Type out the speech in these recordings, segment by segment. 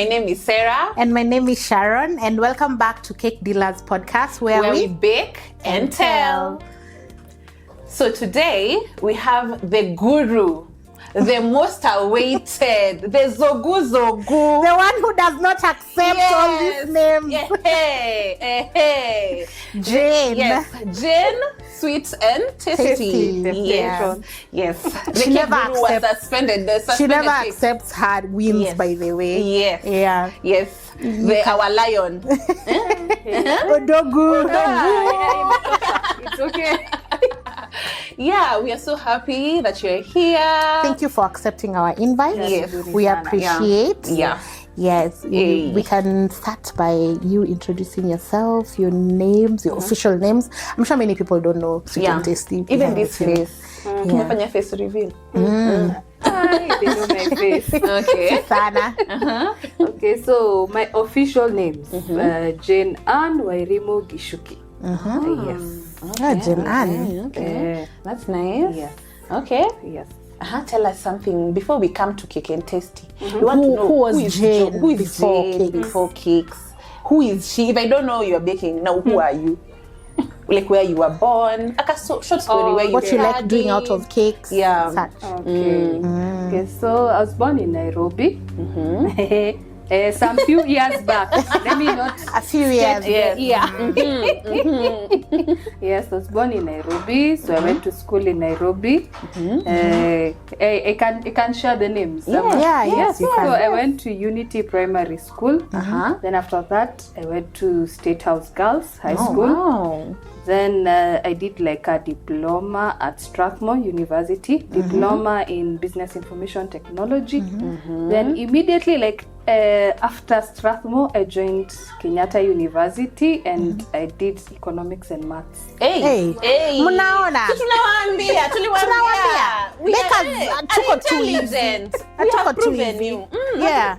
My name is Sarah. And my name is Sharon. And welcome back to Cake Dealers Podcast, where we bake and tell. So today we have the guru, the most awaited, the Zogu. The one who does not accept all these names. Hey. Jane. Yes, Jane, sweet and tasty. Yes. She never accepts. Suspended. She never accepts her wins, by the way. Yes. Yeah. Yes. Our lion. Odogu. It's okay. Yeah, we are so happy that you're here. Thank you for accepting our invite. Yes. We appreciate. Yeah. Yes. We can start by you introducing yourself, your names, your official names. I'm sure many people don't know Sweet and Tasty. Even this face. Tumefanya face reveal. Hi, they know my face. Okay. Sana. Okay, so my official names, Jane Ann Wairimo Gishuki. Yes. Jane Ann. Okay. That's nice. Yes. Okay. Yes. Tell us something before we come to Cake and Tasty. We Who want to know was Jane Who is before Jane cakes? before cakes? Who is she? If I don't know you're baking, now who are you? Like where you were born? Like a short story where you What you like doing out of cakes? Yeah. Such. Okay. Okay, so I was born in Nairobi. Some few years back. Let me not. A few years. Yes. Yes, I was born in Nairobi, so I went to school in Nairobi. I can share the names. Yes, you So can. I went to Unity Primary School. Then after that, I went to State House Girls High School. Wow. Then I did like a diploma at Strathmore University, diploma in Business Information Technology. Then immediately, like after Strathmore, I joined Kenyatta University and I did economics and maths. Hey. Mnaona? Tuliwaambia. Bakers tuko too intelligent. We We have have proven easy. you. Yeah.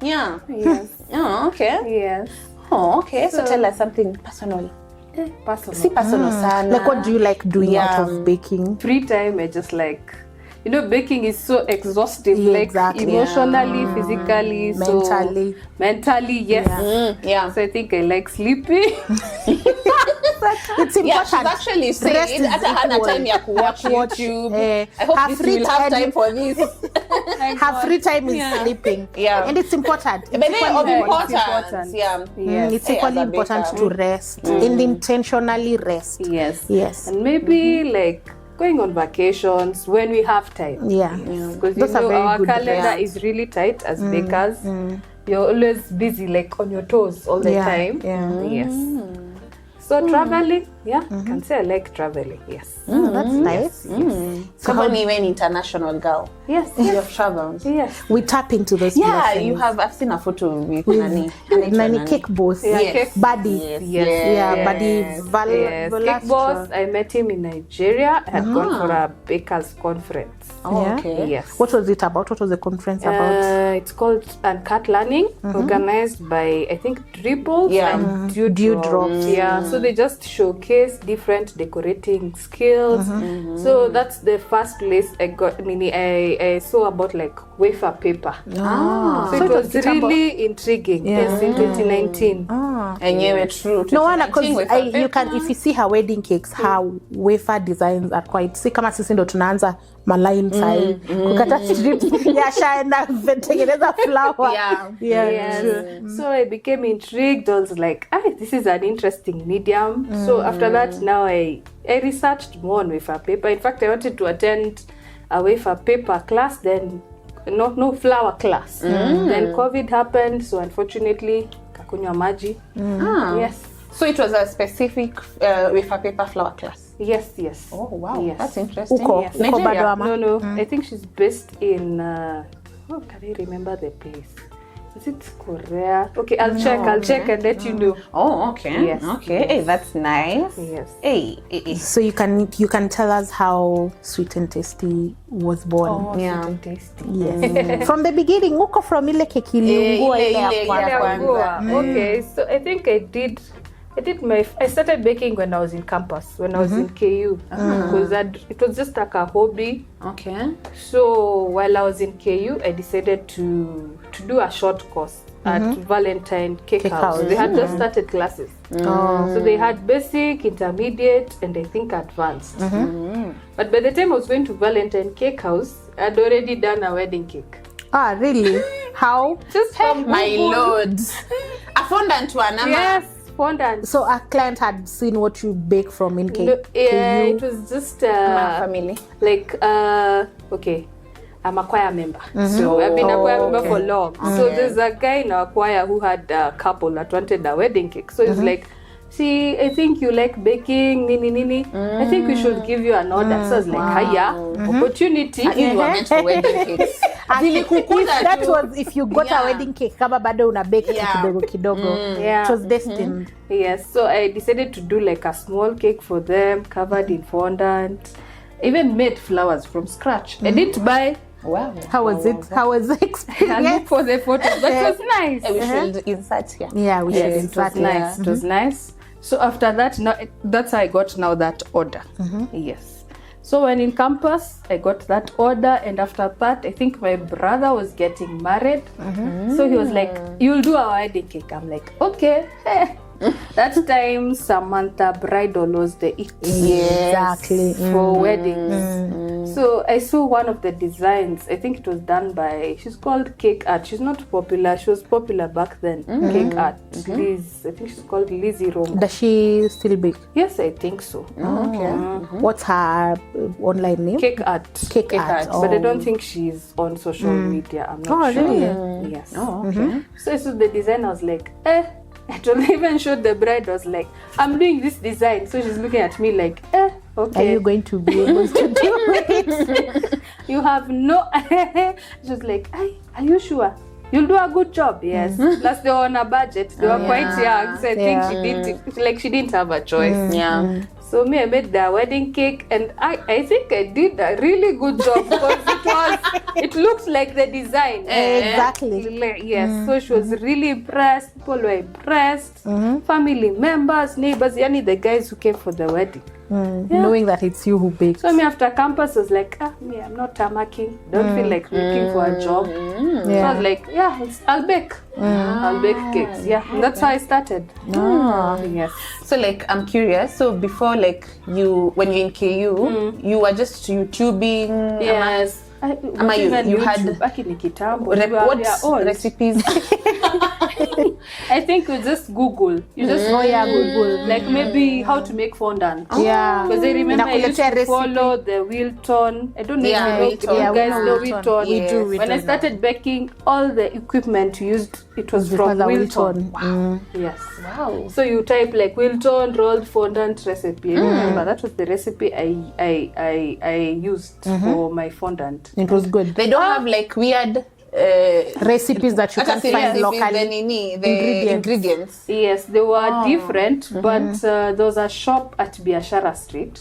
Yeah. Yes. Oh, okay. Yes. Oh, okay. So tell us something personal. Personal. Si personal sana. Like, what do you like doing out of baking? Free time, I just like, baking is so exhaustive, Yeah, like exactly. emotionally, physically, mentally, yes. Yeah. So I think I like sleeping. It's important. Yeah, she's actually Rest said is hata hana equal. time ya kuwatch YouTube. I hope her this free will have time- time for this. Her free time is sleeping. Yeah. And it's important. But then of equally importance. Yeah. Yes. It's Hey, equally as a important baker. to rest and intentionally rest. Yes. And maybe like going on vacations when we have time. Yeah. Because Those are very our good calendar rest. is really tight as bakers. You're always busy, like on your toes all the time. Yeah. Yes. So traveling, can say I like traveling. Yes. That's nice. So when you an international girl. Yes. You have traveled. Yes. We tap into those Yeah, blessings. you have. I've seen a photo with Nani. Nani cake boss. Yeah, Yes. cake Buddy. Yes. Yeah, Buddy Yes. Cake boss. I met him in Nigeria. I had gone for a bakers conference. Oh, Yeah. okay. Yes. What was it about? What was the conference about? It's called Uncut Learning, organized by I think Dribbles and Dewdrops. Yeah, so they just showcase different decorating skills. So that's the first place I got. I saw about like wafer paper. So it was really intriguing. Yes, in 2019. Enyewe true. No wonder, because With you can, if you see her wedding cakes, her wafer designs are quite, see kama sisi ndo tunaanza maline sahi kukata strips ya shaenda tengeneza flower. Yes. True. So I became intrigued. I was like, this is an interesting medium. So after that, now I researched more on wafer paper. In fact, I wanted to attend a wafer paper class, then no flower class. Then COVID happened, so unfortunately, kakunywa maji. Yes. So it was a specific wafer paper flower class. Yes. Oh wow, Yes. that's interesting. Uko, Yes. uko bado Nigeria. ama? No. I think she's based in. Can I remember the place? Is it Korea? Okay, I'll check and let you know. Oh, okay. Yes. Okay. Hey, that's nice. Yes. Hey. So you can tell us how Sweet and Tasty was born. Oh, Yeah. sweet and tasty. Yes. From the beginning, uko from ile keki iliungua ile ya ile kwanza. ya kwanza. Okay, so I think I I started baking when I was in campus, when I was in KU, because it was just like a hobby. Okay. So while I was in KU, I decided to do a short course at Valentine Cake House. They had just started classes. So they had basic, intermediate, and I think advanced. But by the time I was going to Valentine Cake House, I'd already done a wedding cake. Ah, really? How? Just from My Google. lord. A fondant to another. Yes, fondant. So a client had seen what you bake from in No, yeah, it was just family. like okay, I'm a choir member, so I've been a choir member for long. So there's a guy in our choir who had a couple that wanted a wedding cake. So he's like, see, I think you like baking, nini. I think we should give you an order. So I was like, hiya, opportunity. You were meant for wedding cakes. If you got a wedding cake, kama bado una bake kidogo. Yeah. It was destined. Yes, so I decided to do like a small cake for them, covered in fondant. Even made flowers from scratch. I didn't buy. Wow. How was it? How was the I experience? look for the photos, but it was nice. We should insert here. Yeah, we should Yes, it was insert it. nice. It was nice. So after that, now that's how I got now that order. Yes. So when in campus, I got that order, and after that, I think my brother was getting married. So he was like, "You'll do our wedding cake." I'm like, "Okay." That time, Samantha Bridal was the it Exactly. for weddings. So I saw one of the designs. I think it was done by, she's called Cake Art. She's not popular. She was popular back then. Cake Art. Liz, I think she's called Lizzie Rome. Does she still bake? Yes, I think so. What's her online name? Cake Art. Cake Art. But I don't think she's on social media. I'm not sure. Really? Yes. Oh, okay. So I saw the design. I was like, I told even showed the bride. I was like, I'm doing this design. So she's looking at me like, Are okay. you going to be able to do it? You have no. She was like, are you sure? You'll do a good job. Yes. Plus they were on a budget. They were quite young, so I think she didn't. Like she didn't have a choice. Yeah. So me, I made the wedding cake, and I think I did a really good job because it looked like the design. Exactly. Yes. So she was really impressed. People were impressed. Family members, neighbors, yani the guys who came for the wedding. Knowing that it's you who baked. So me after campus was like, me, I'm not tamarking. Don't feel like looking for a job. So I was like, I'll bake. I'll bake cakes. Yeah, and that's how I started. Yes. So like I'm curious. So before like when you're in KU, you were just YouTubing. Yes. You had back in kitambo. what recipes? I think you just Google. You just Google. like maybe how to make fondant. Yeah. Because I remember I used to Inakuletea recipe. follow the Wilton. I don't know if you Wilton. guys know Wilton. Wilton. We do. When I started baking, all the equipment used, it was from Wilton. Wow. Yes. Wow. So you type like Wilton rolled fondant recipe. I remember that was the recipe I used for my fondant. It was good. They don't have like weird Recipes that you can find locally. The ingredients. Yes, they were different, but there was a shop at Biashara Street.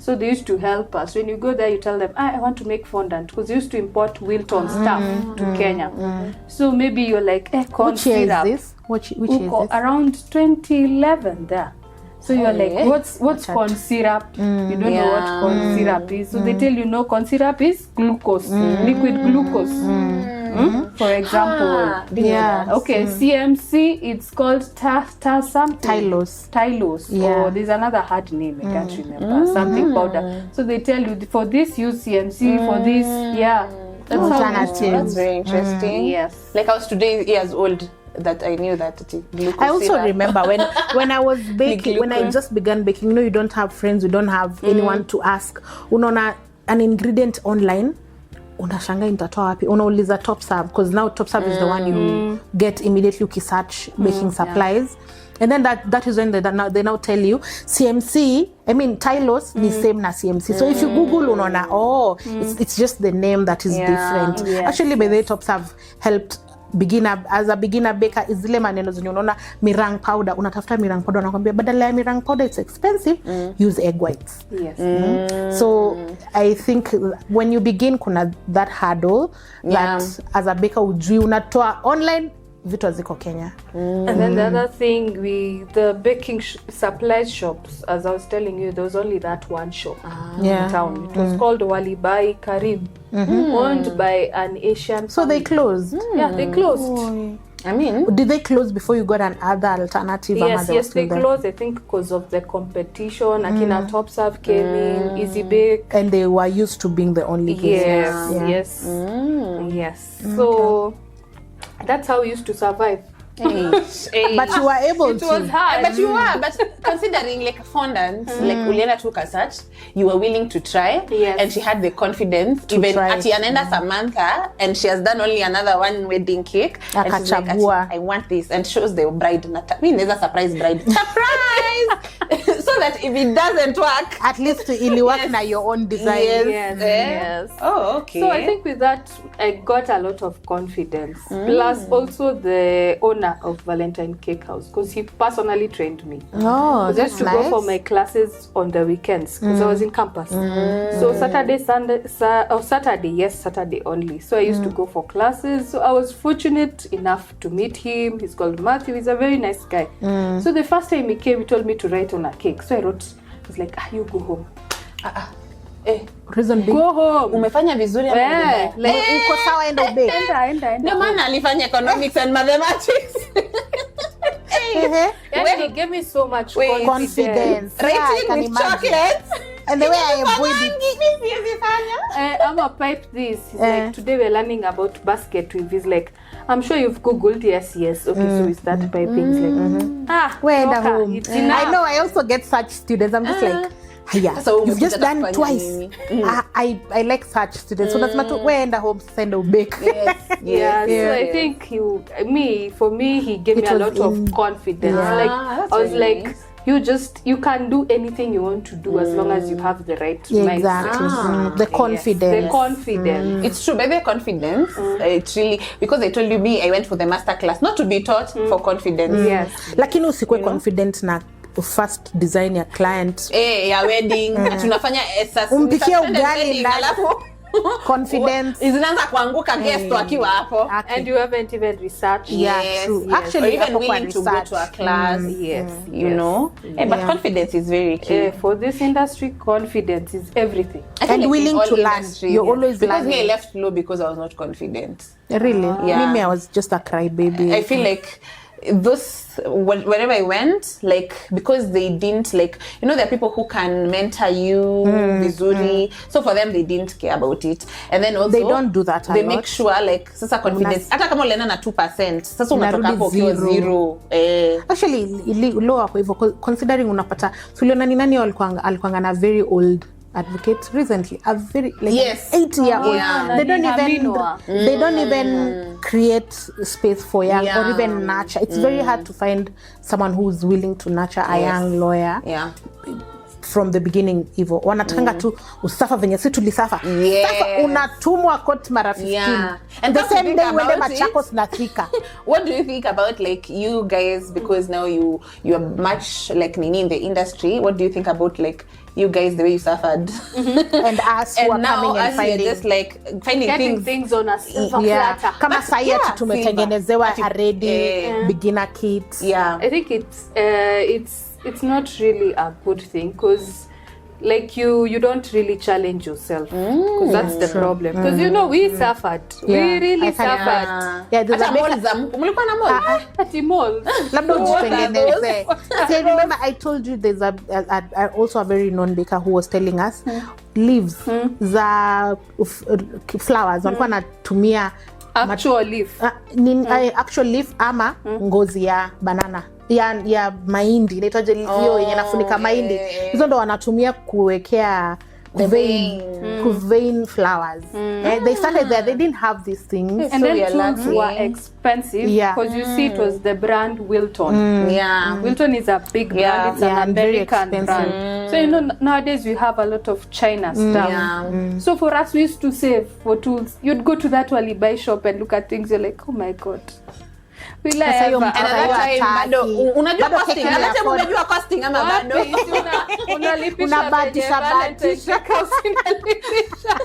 So they used to help us. When you go there, you tell them, I want to make fondant, because they used to import Wilton stuff to Kenya. So maybe you're like, corn Which year syrup. is this? Which year is this? Around 2011 there. So you're like, what's corn syrup? You don't know what corn syrup is. So they tell you, no, corn syrup is glucose, liquid glucose. For example, okay, CMC, it's called something. Tylose. Or there's another hard name, I can't remember. Something powder. So they tell you, for this, use CMC, for this, That's Alternative. That's very interesting. Yes. Like I was 2 years old that I knew that glucose I also syrup. remember when I was baking, when I glucose. just began baking, you don't have friends, you don't have anyone to ask. Unaona an ingredient online, unashanga nitatoa wapi? Unauliza Top Serve, because now Top Serve is the one you get immediately ukisearch baking supplies. And then that is when they now tell you CMC, I mean Tylose ni same na CMC. So if you Google unaona, it's just the name that is different. Yes. Actually, by the way, Top Serve helped as a beginner baker, is zile maneno zenye unaona mirang powder, unatafuta mirang powder, unakwambia badala ya mirang powder it's expensive, use egg whites. Yes. So I think when you begin kuna that hurdle that as a baker ujui unatoa online vitu haziko Kenya. And then the other thing, the baking supplies shops, as I was telling you, there was only that one shop in town. It was called Walibai Karim, owned by an Asian So family. they closed? Yeah, they closed. I mean, did they close before you got another alternative? Yes, they closed, I think, because of the competition. Akina Top Serve came in, Easy Bake. And they were used to being the only business. Yes. So that's how we used to survive. But you were able It to. was hard. But you were, but considering like fondant, like Uliana took a search, you were willing to try, and she had the confidence. Even try at Yanenda Samantha, and she has done only another one wedding cake, and she's like, I want this, and shows the bride. We never surprise bride. Surprise! So that if it doesn't work, at least ili work na your own design. Yes. Oh, okay. So I think with that, I got a lot of confidence. Plus, also the owner of Valentine Cake House, because he personally trained me. Oh, I used to go for my classes on the weekends because I was in campus. So Saturday only. So I used to go for classes. So I was fortunate enough to meet him. He's called Matthew. He's a very nice guy. So the first time he came, he told me to write on a cake. So I wrote, I was like, you go home. Reason being, Go home. Umefanya vizuri ama vibaya? uko sawa, enda ubake. Enda. Ndio maana alifanya economics and mathematics. And he gave me so much Confidence. Writing I can with imagine. chocolates. And the way I avoid it. I'm a pipe this. He's like, today we're learning about basket weave. He's like, I'm sure you've Googled. Yes. Okay, so we start piping. He's like, Wenda home. it's enough. I know, I also get such students. I'm just like, yeah, So you've just done umekuja twice. kufanya I like such students. So nasema tu wenda home send a bake. So I think for me, he gave me a lot of confidence. Like that's I was really like, you can do anything you want to do as long as you have the right mindset. Exactly. The confidence. The confidence. It's true, by the confidence. It's really, because I told you I went for the master class, not to be taught for confidence. Yes. Lakini usikwe confident na first design ya client. Ya wedding, tunafanya Umpikia ugali ndani. alafu Confidence. zinaanza kuanguka guest wakiwa hapo. And you haven't even researched. Yeah, true. Yes. Actually, or even hapo kwa willing to go research. to a class. You know. But confidence is very key. For this industry, confidence is everything. I feel And like willing in all to learn. industries, You're always because me, I learning. left Flow because I was not confident. Really? Yeah. Mimi, I was just a crybaby. I feel like wherever I went, like, because they didn't, like, you know, there are people who can mentor you vizuri. So for them, they didn't care about it. And then also They don't do that a they lot. make sure, like, sasa confidence, hata kama ulienda na 2%, sasa unatoka Unarudi hapo ukiwa zero. 0. Actually, low hapo hivyo, considering unapata, suliona ni nani alikuanga na very old advocate recently, a very like Yes. 80-year-old. Yeah. They don't even create space for young or even nurture. It's very hard to find someone who's willing to nurture a young lawyer. Yeah. From the beginning hivyo wanatakanga tu usafa venye si tulisafa. Sasa unatumwa court mara 15. Yeah. And the that's same day about wende it. Machakos na Thika. What do you think about, like, you guys, because now you are much like Nini in the industry, what do you think about, like, you guys, the way you suffered? And us who are And now coming and us, you're finding just like finding things. on a silver yeah. platter. Kama saa hii ati tumetengenezewa silver. already beginner kits. Yeah. I think it's not really a good thing because like you don't really challenge yourself because that's the problem because you know we suffered. Yeah. We really I can- suffered. Yeah, there's a Hata baker- malls za mlikuwa na mall? At the mall. labda ujitengeneze. those? See, I remember I told you there's also a very known baker who was telling us leaves za flowers walikuwa natumia Actual leaf. actual leaf ama ngozi ya banana ya mahindi inaitwaje hiyo yenye nafunika mahindi. Hizo ndo wanatumia kuwekea vein flowers. They started there, they didn't have these things. And So then we are tools lucky. were expensive Yeah. because you see it was the brand Wilton. Yeah. Wilton is a big brand. Yeah. It's Yeah, an and very American expensive. brand. So you know nowadays we have a lot of China stuff. Yeah. So for us we used to save for tools. You'd go to that Walibai shop and look at things. You're like, oh my god. Will I Sasa hiyo ever? And at that time, bado unajua Bado costing. keki At that time afford. unajua costing ama bado? Unalipisha Unabahatisha, venye Valentine's bahatisha. unalipisha.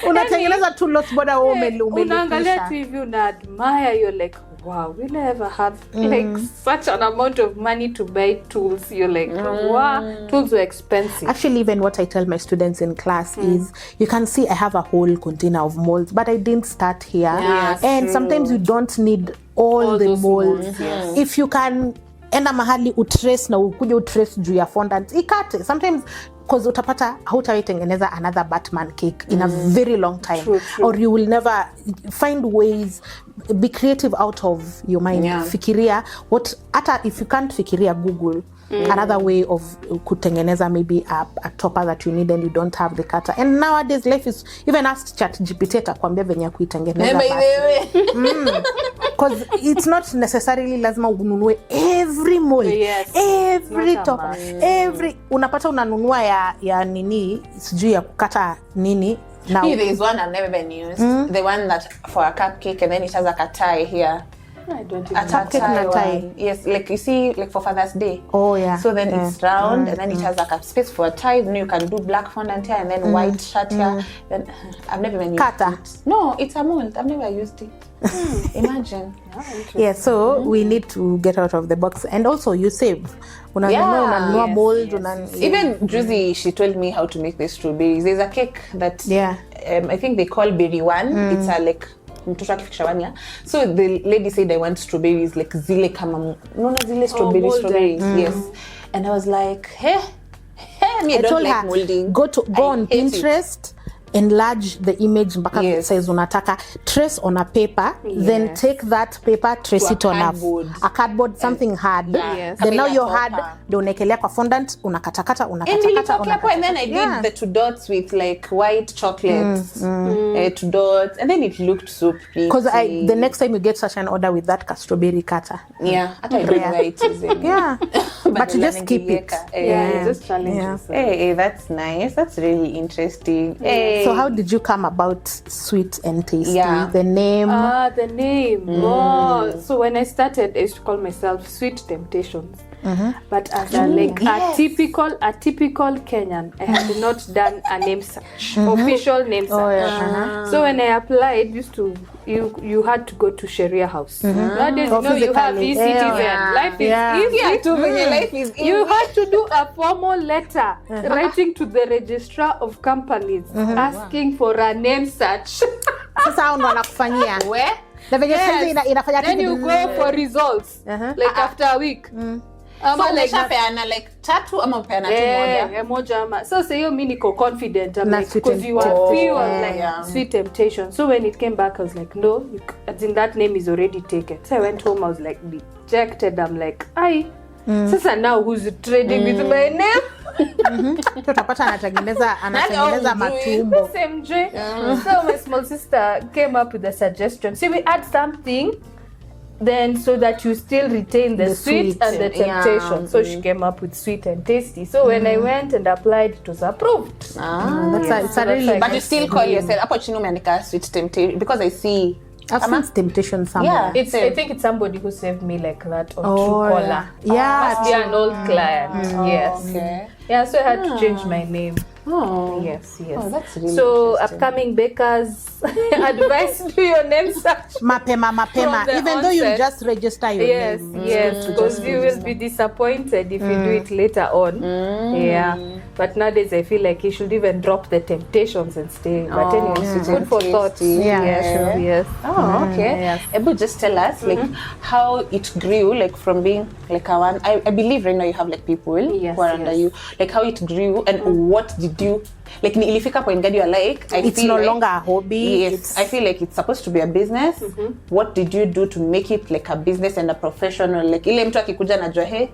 unatengeneza tu lots border unaangalia tu hivi una admire, you're like, wow, will I ever have like such an amount of money to buy tools? You're like, wow, tools were expensive. Actually, even what I tell my students in class is, you can see I have a whole container of molds, but I didn't start here. And sometimes you don't need all the molds. If you can enda mahali utrace na ukuje utrace juu ya fondant, ikate. Sometimes because utapata hautaitengeneza another Batman cake in a very long time. True. Or you will never find ways, be creative out of your mind. Fikiria what, hata if you can't fikiria, Google another way of kutengeneza maybe a topper that you need and you don't have the cutter. And nowadays life is, even ask ChatGPT atakwambia venye kuitengeneza. Because it's not necessarily lazima ununue every mold, every topper, every unapata unanunua ya nini sijui ya kukata nini. Now there is one I've never been used, the one that for a cupcake and then it has like a tie here. I don't A cupcake tie. Yes, like you see, like for Father's Day. Oh yeah. So then it's round and then it has like a space for a tie. Then you can do black fondant here and then white shirt here. Then I've never even used it. No, it's a mold. I've never used it. Imagine. Yeah, so we need to get out of the box, and also you save. Unanunua mold. Even Juicy, she told me how to make the strawberries. There's a cake that I think they call berry one. It's a like mtoto akifikisha 1 year. So the lady said I want strawberries like zile kama zile strawberries. Yes. And I was like, hey, me I don't like molding. Go on Pinterest. Enlarge the image mpaka size unataka, trace on a paper, then take that paper, trace it on a cardboard, something hard. Then now you're hard, ndio unaekelea kwa fondant, unakatakata. And then I did the 2 dots with like white chocolate, 2 dots, and then it looked so pretty. Because the next time you get such an order with that strawberry cutter, hata I don't know why it is. But you just keep it. You just challenge yourself. Hey, that's nice. That's really interesting. So how did you come about Sweet and Tasty? The name? The name. So when I started, I used to call myself Sweet Temptations. But as a typical Kenyan, I had not done a name search, official name search. So when I applied, you had to go to Sharia house. Nowadays, you have e-citizen. Life is easy. You had to do a formal letter writing to the registrar of companies asking for a name search. Sasa ndo anakufanyia. Then you go for results like after a week. So umeshapeana like 3 ama upeana tu moja. So say mimi niko confident because you are like Sweet Temptation. So when it came back I was like, no, as in that name is already taken. So I went home, I was like dejected. I'm like, sasa now who's trading with my name? Tutapata anatengeneza matumbo. SMJ. So my small sister came up with a suggestion. So we add something then so that you still retain the sweet and the temptation. So she came up with Sweet and Tasty. So when I went and applied, it was approved. But you still call yourself hapo chini umeandika Sweet Temptation because I see Sweet Temptation somewhere. I think it's somebody who saved me like that on Truecaller. Must be an old client. Yes. Okay. Yeah, so I had to change my name. Yes. That's really so upcoming bakers, advice to your name search mapema even though you just register your name. Yes, because you will be disappointed if you do it later on. But nowadays I feel like you should even drop the temptations and stay. But anyway, good for thought. Yes. Okay. Ebu just tell us like how it grew, like from being like a one. I believe right now you have like people who are under you. Like how it grew and what did you like ilifika point gani you are like it's no longer a hobby. Yes, I feel like it's supposed to be a business. What did you do to make it like a business and a professional, like ile mtu akikuja najua hey,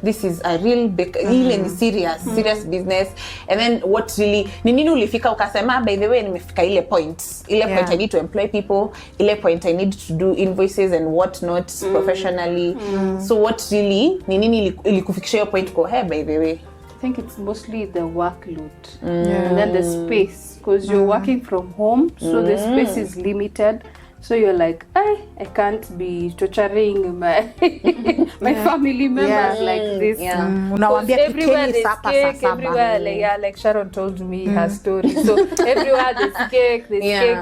this is a real big ile serious business. And then what really ni nini ulifika ukasema by the way nimefika ile point I need to employ people, ile point I need to do invoices and what not professionally. So what really ni nini ilikufikisha hiyo point kwa hey by the way? I think it's mostly the workload and then the space, because you're working from home, so the space is limited. So you're like, I can't be torturing my family members like this. Unawambia Everywhere pikeni there's sapa cake, sasa everywhere, like Sharon told me her story. So everywhere there's cake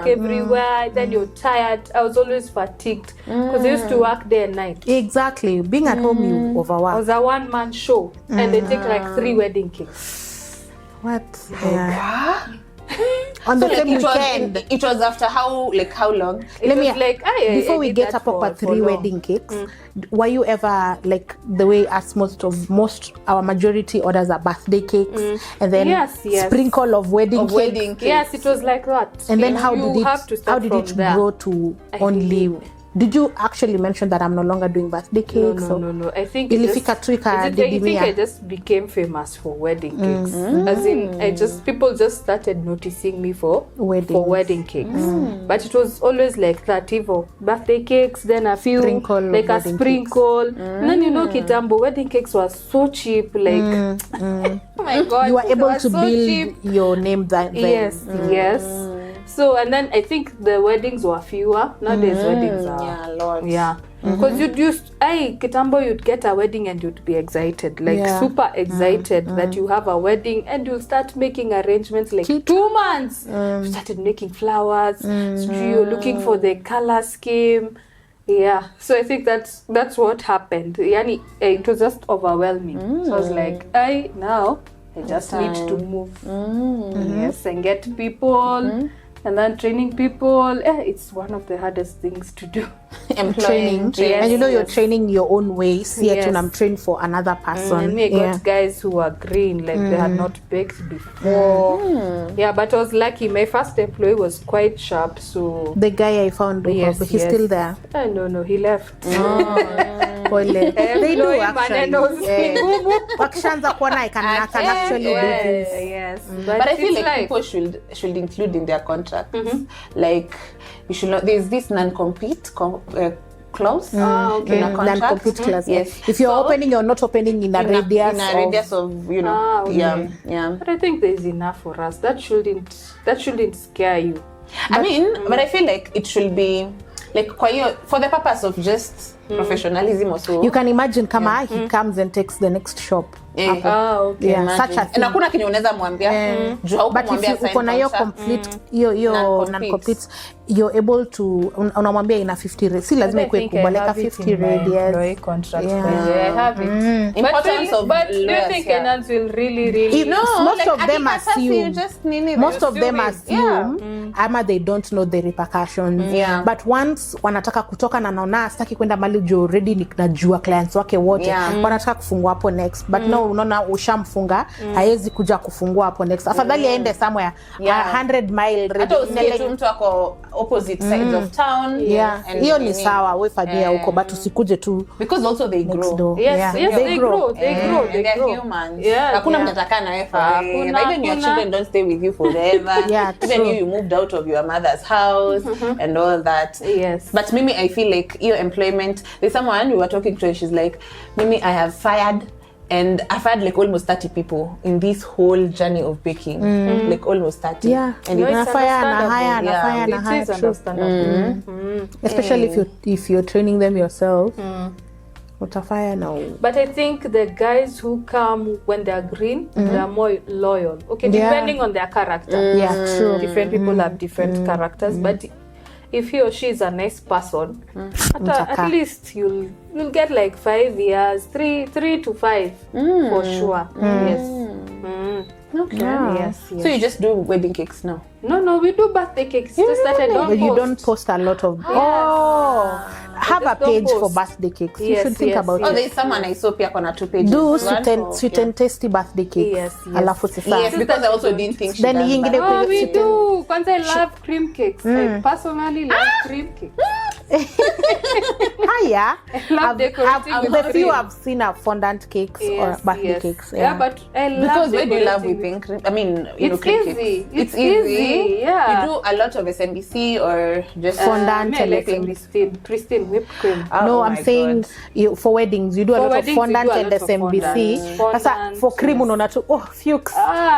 everywhere. Then you're tired. I was always fatigued because I used to work day and night. Exactly. Being at home, you overwork. I was a one-man show, and they take like 3 wedding cakes. What? On the same weekend. It was after how long? Before we get up for 3 wedding cakes, were you ever like the way as most our majority orders are birthday cakes and then sprinkle of wedding cakes? Yes, it was like that. And then how did it grow to only? Did you actually mention that I'm no longer doing birthday cakes? No. I think I just became famous for wedding cakes. As in, people just started noticing me for wedding cakes. But it was always like that, Evo. Birthday cakes, then a few, like a sprinkle. And then Kitambo, wedding cakes were so cheap. Like, oh my God. You were able to build your name then. Yes. So, and then I think the weddings were fewer. Nowadays weddings are lots. Because Kitambo, you'd get a wedding and you'd be excited, like super excited that you have a wedding, and you'll start making arrangements like 2 months. You started making flowers, you're looking for the color scheme. So I think that's what happened. It was just overwhelming. So I was like, now I just need to move. Yes, and get people. And then training people, it's one of the hardest things to do. Training. And you're training your own way. I'm trained for another person. And I got guys who were green, like they had not baked before. But I was lucky. My first employee was quite sharp. So the guy I found, he's still there? No, he left. They do actually. Wakishaanza kuona I can actually do this. Yes. But I feel like people should include in their contracts. Like, you should not, there's this non-compete clause in a contract. Non-compete clause. Yes. If you're opening, you're not opening in a radius of But I think there's enough for us. That shouldn't scare you. But I feel like it should be like for the purpose of just professionalism also. You can imagine kama he comes and takes the next shop. Such a thing. Na kuna kenye unaweza mwambia juu haukumwambia sign uko na hiyo complete hiyo non-complete, you're able to unamwambia ina 50 si lazima ikuwe kubwa like 50 radius contract. I have it. Importance of but do you think Kenyans will really most of them assume ama they don't know the repercussions. But once wanataka kutoka na naona sitaki kwenda mali juu already najua clients wake wote wanataka kufungua hapo next, but no unaona ushamfunga haiwezi kuja kufungua hapo next. Afadhali aende somewhere 100 mile radius mtu ako opposite sides of town. Hiyo ni sawa wewe fanyia huko, but usikuje tu because also they grow. They grow. They're humans. Hakuna mtataka na wewe forever. Even your children don't stay with you forever. Even you moved out of your mother's house and all that. But Mimi, I feel like your employment, there's someone we were talking to and she's like, Mimi, I have fired and I've had like almost 30 people in this whole journey of baking. Like almost 30. And it's understandable. Especially if you're training them yourself. Utafaya now. But I think the guys who come when they're green, they're more loyal. Okay, depending on their character. True. Different people have different characters, but if he or she is a nice person, at least you'll get like 5 years, 3 to 5 for sure. Okay. Yes. So you just do wedding cakes now? No, we do birthday cakes. Just that I don't post. You don't post a lot of. Have a page for birthday cakes. You should think about it. Oh, there's someone I saw pia kona 2 pages. Do sweet and tasty birthday cakes. Alafu sasa. Yes, because I also didn't think she then does that. We do. Because I love cream cakes. I personally love cream cakes. Hiya. I love decorating with cream. I've seen a fondant cakes or birthday cakes. But I love because when you love whipping cream, I mean, it's cream easy. Cakes. It's easy. You do a lot of SMBC or just fondant and Christine whipped cream. No, I'm saying for weddings you do a lot of fondant and SMBC. Sasa for cream unaona tu fuchs.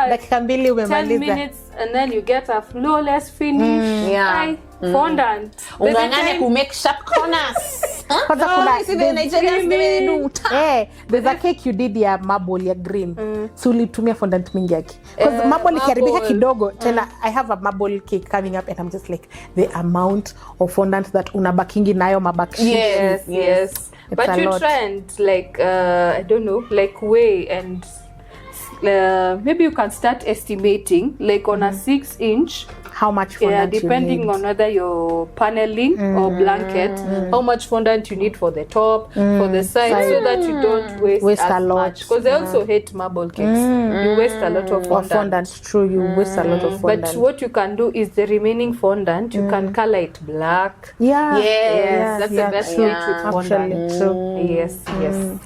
Dakika mbili umemaliza. 10 minutes and then you get a flawless finish. Fondant. Ungangane ku make sharp corners. Kwanza kuna This is the Nigerians the way they do. There's a cake you did ya marble ya green. So ulitumia fondant mingi yake. Because marble ikiharibika kidogo tena I have a marble cake coming up and I'm just like the amount of fondant that unabakingi nayo mabaki. Yes. But you try and like I don't know, like weigh and maybe you can start estimating like on a 6-inch how much fondant depending you need. on whether you're paneling or blanket, how much fondant you need for the top, for the side, so that you don't waste a as lot. much. Because I also hate marble cakes. You waste a lot of fondant. True, you waste a lot of fondant. But what you can do is the remaining fondant, you can color it black. That's the best way with fondant. Yes.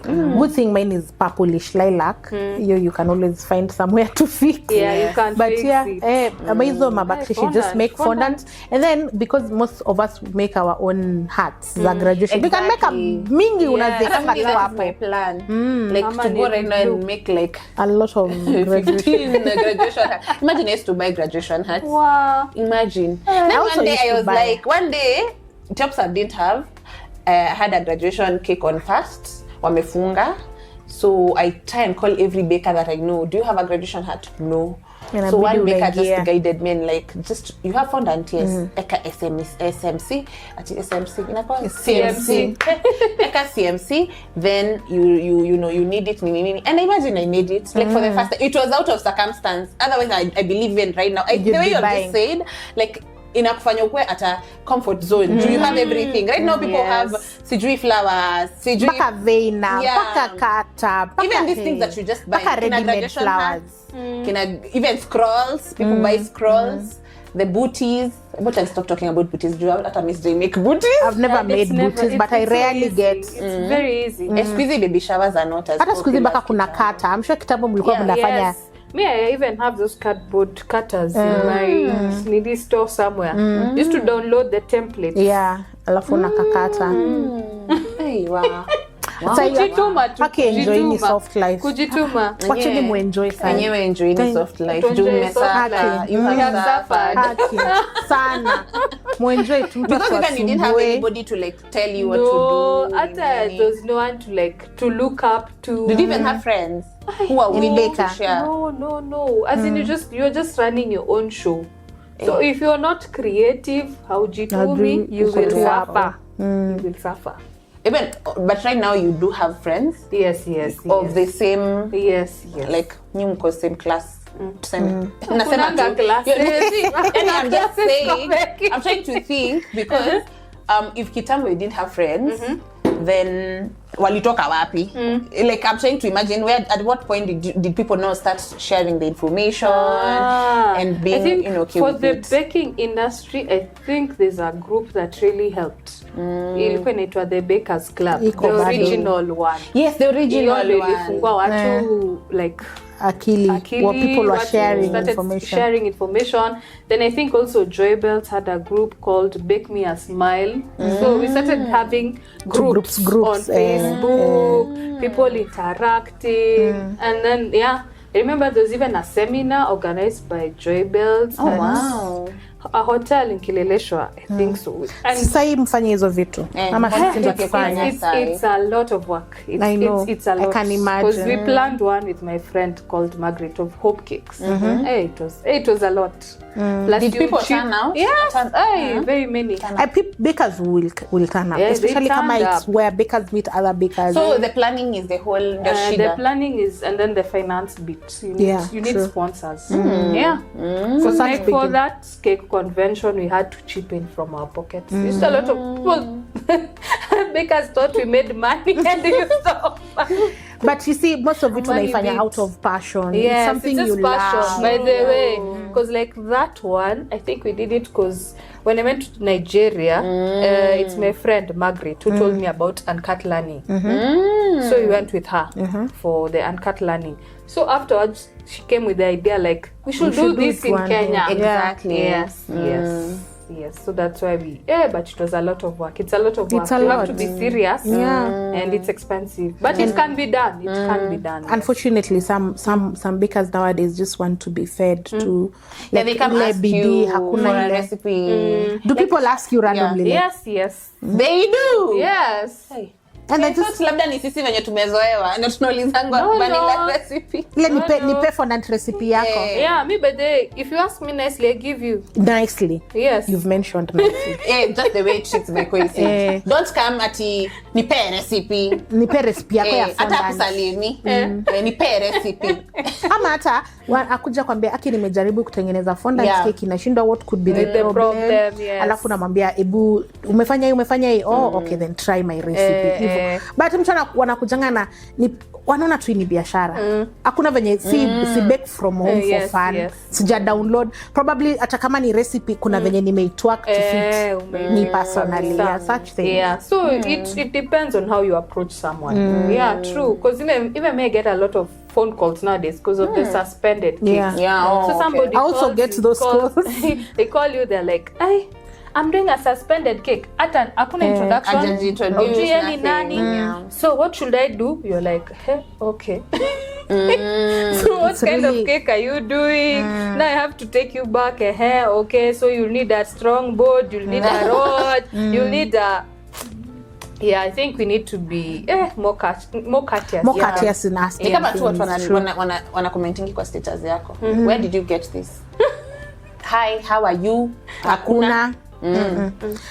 Good thing mine is purplish lilac. You can always find somewhere to fix. You can fix it. Hizo mabakshi just make fondant. And then because most of us make our own hats za graduation, we can make a mingi unaziweka tu hapo. My plan. Like to go right now and make like a lot of 15 graduation hats. Imagine I used to buy graduation hats. Wow. Imagine. Then one day I was like, TopSap didn't have. I had a graduation cake on first. Wamefunga. So I try and call every baker that I know. Do you have a graduation hat? No. And so one baker just guided me and like, just you have fondant, yes. Eka SMC, inakuwa CMC. Eka CMC, then you know you need it. And imagine I made it like for the first time. It was out of circumstance. Otherwise, I believe in right now. The way you just said, like. Inakufanya ukwe at a comfort zone. Do you have everything? Right now people have sijui flowers, sijui baka veina, baka kata, even these things that you just buy. Ready-made flowers. Even scrolls. People buy scrolls. The booties. But I'll stop talking about booties. Do you have that Miss J make booties? I've never made booties, but I rarely get. It's very easy. Squeezy baby showers are not as hata squeezy baka kuna kata. I'm sure kitambo mlikuwa mnafanya. Me, I even have those cardboard cutters in my needy store somewhere. Used to download the template. Alafu unakakata. Hey, wow. Kujituma tu. Enjoy ni soft life. Kujituma. Actually muenjoy sana. Wenyewe enjoy ni soft life. You have suffered. Sana. Muenjoy tu. Because even you didn't have anybody to like tell you what to do. There was no one to like to look up to. Did you even have friends who are willing to share? No. As in you're just running your own show. So if you're not creative, haujitumi, you will suffer. You will suffer. But right now you do have friends. Yes. Of the same. Yes. Like you mko same class. Nasema I'm just saying. I'm trying to think because if kitambo you didn't have friends, then walitoka wapi? Like I'm trying to imagine at what point did people now start sharing the information and being, I think okay for with the it? baking industry, I think there's a group that really helped. Ilikuwa inaitwa the Bakers Club, the original one. Yes, the original one. Ilifungwa watu like Akili, what people were sharing information. Then I think also Joy Belts had a group called Bake Me a Smile. So we started having groups on Facebook, people interacting, and then I remember there was even a seminar organized by Joy Belts. Oh wow. A hotel in Kileleshwa, I think so. And sasa hii mfanye hizo vitu. It's a lot of work. I know. It's a lot. I can imagine. Because we planned one with my friend called Margaret of Hope Cakes. Hey, it was a lot. Did people turn out? Yes. Very many. Bakers will turn up, especially kama it's where bakers meet other bakers. So the planning is the whole the planning is, and then the finance bit. You need sponsors. For that cake convention, we had to chip in from our pockets. Just a lot of people. Bakers thought we made money and you stop. But you see, most of it unaifanya out of passion. Yes, it's something it's just you passion, love. by the way. Because like that one, I think we did it because when I went to Nigeria, it's my friend Margaret who told me about uncut learning. So we went with her for the uncut learning. So afterwards, she came with the idea like, we should do this in Kenya. Exactly. Yes. So that's why but it was a lot of work. It's a lot of work. It's a You lot. have to be serious. And it's expensive, but it can be done. It can be done. Unfortunately, some bakers nowadays just want to be fed to They come ask you hakuna for a ile recipe. do people ask you randomly Yes. They do. Yes. Hey. and I I just thought labda ni sisi venye tumezoewa ndio tunaulizanga vanilla recipe. ile nipe fondant recipe yako Me but if you ask me nicely, I give you nicely. Yes, You've mentioned nicely. Just the way it treats my coincidence. Don't come ati nipe recipe. Nipe recipe yako ya Hata fondant. kusalimi. Nipe recipe. Ama hata akuja kwambia aki nimejaribu kutengeneza fondant cake inashindwa, what could be the problem? Yes. Alafu namwambia ebu umefanya hii okay then try my recipe. But mtu wanakujanga na wanaona tu ni biashara. Hakuna venye si bake from home for fun. Sija download probably hata kama ni recipe kuna venye nimeitwork to fit me personally. Such thing. So it depends on how you approach someone. True, because even may get a lot of phone calls nowadays because of the suspended cakes. So somebody I also get those calls. They call you, they're like, I'm doing a suspended cake. Ata hakuna introduction. Ujui nani. So what should I do? You're like, hey, okay. So what kind of cake are you doing? Now I have to take you back. Okay, so you'll need a strong board, you'll need a rod, you'll need a I think we need to be more courteous. More courteous in asking. Kama tu watu wana commenting kwa status yako. Where did you get this? Hi, how are you? Hakuna.